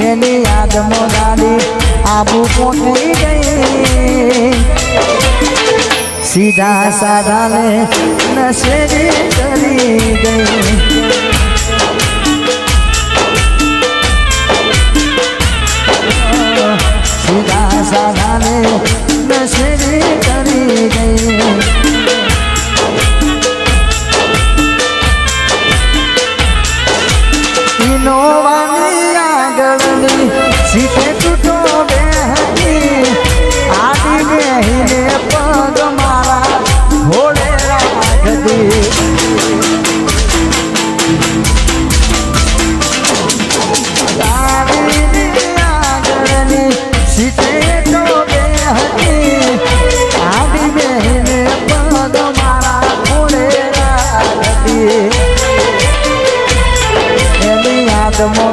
એની યાદમાં ગાડી આબુ પહોંચી ગઈ સીધા સાધાને નશેરી કરી ગઈ સીધા સાધાને નશેરી કરી ગઈ ઇનોવાની આગળની સીટે તૂટો બેહતી આડી બેહીને પગ મારા ઘોડે રાખતી ગાડીની આગળની સીટે તો બેહતી આડી બેહીને પગ મારા ઘોડે રાખતી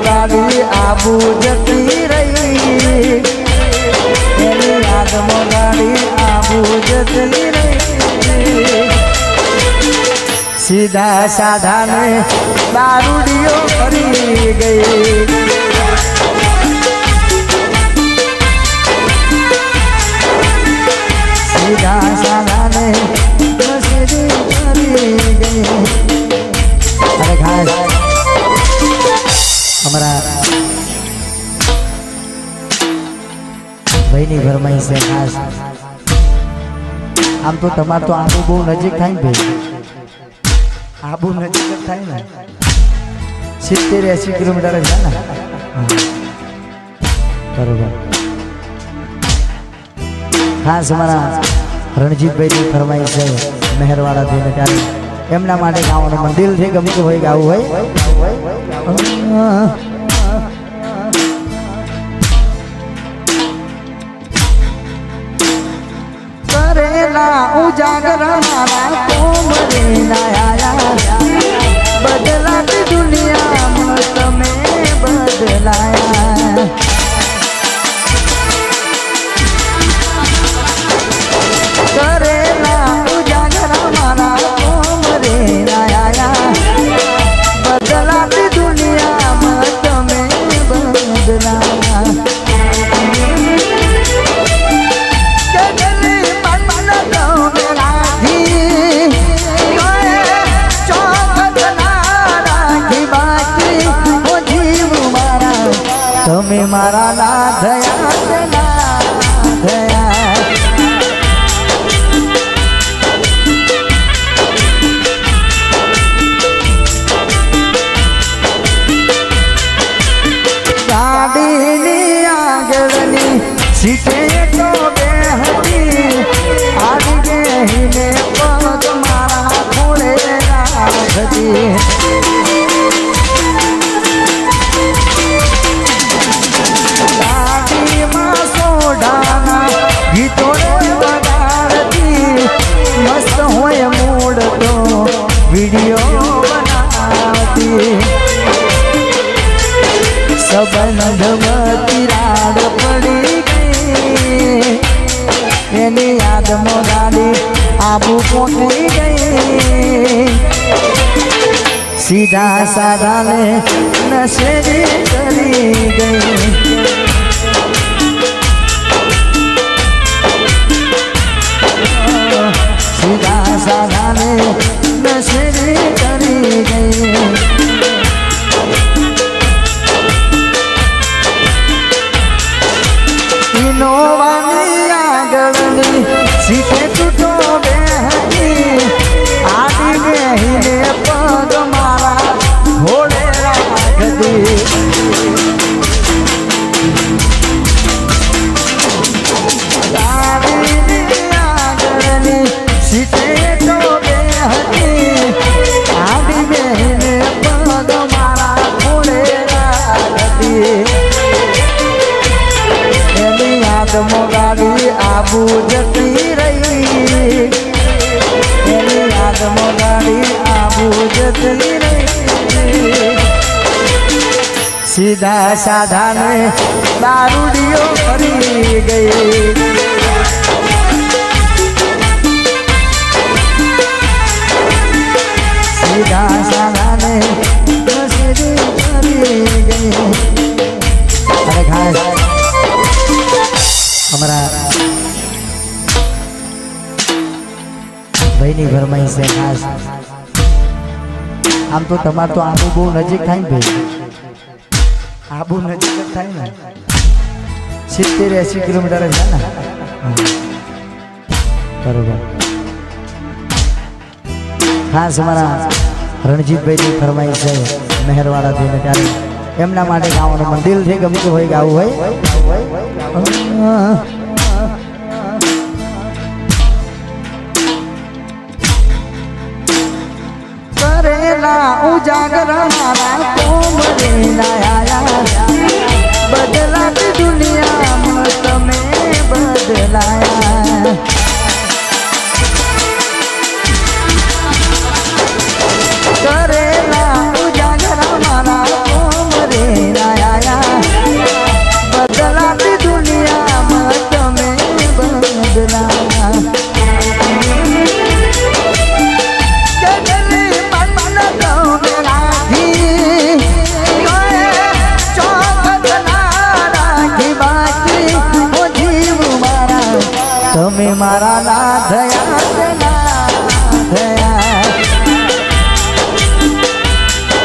ગાડી આબુ જતી રહી એની યાદમાં ગાડી આબુ જતી રહી સીધા સાધાને દારૂડિયો કરી ગઈ સીધા સાધાને નશેરી કરી ગઈ અરે ખાસ हमारा भाई फरमाई से खास आम तो तमार तो आबू बहुत नजीक था भाई आबू नजीक था ना 70-80 किलोमीटर है ना बरोबर खास हमारा रणजीत भाई की फरमाई से मेहरवाड़ा थी त्यारे एमना माटे गाँव मन दिल थी गमતું હોય ગાવું હોય કરેલા ઉજાગર મારા કોમરે ના આયા બદલાતી દુનિયામાં તમે બદલાયા કરેલા ઉજાગર મારા કોમરે ના આયા બદલાતી દુનિયામાં તમે બદલાયા તમે મારા ના થયા ગાડીની આગળની સીટે તો બેહતી આડી બેહીને પગ મારા ઘોડે રાખતી मस्त होय मूड तो वीडियो बनाती सबंध तिराड पड़ी गई एनी यादમાં ગાડી આબુ પહોંચી ગઈ સીધા સાધાને નશેરી કરી ગઈ સીધા સાધાને નશેરી કરી ગઈ ઇનોવાની આગળની સીટે તૂટો બેહતી આડી બેહીને પગ મારા ઘોડે રાખતી ગાડી આબુ જતી રહી એની યાદમાં ગાડી આબુ જતી રહી સીધા સાધાને દારૂડિયો કરી ગઈ સીધા સાધાને નશેરી કરી ગઈ ભાઈની ફરમાઈશ છે ખાસ. આમ તો તમારે તો આબુ બહુ નજીક થાય ને ભાઈ, આબુ નજીક જ થાય ને, 70-80 કિલોમીટર છે ને. બરોબર. ખાસ અમારા રણજીતભાઈની ફરમાઈશ છે મહેરવાડા થઈને, ત્યારે એમના માટે ગાવાનું મન દિલથી ગમતું હોય ગાવું હોય. કરેલા ઉજાગરા મારા કોમરે આયા, બદલાતી દુનિયામાં તમે બદલાયા. કરેલા ઉજાગરા મારા કોમરે આયા, બદલાતી દુનિયામાં તમે બદલાયા. તમે મારા ના થયા,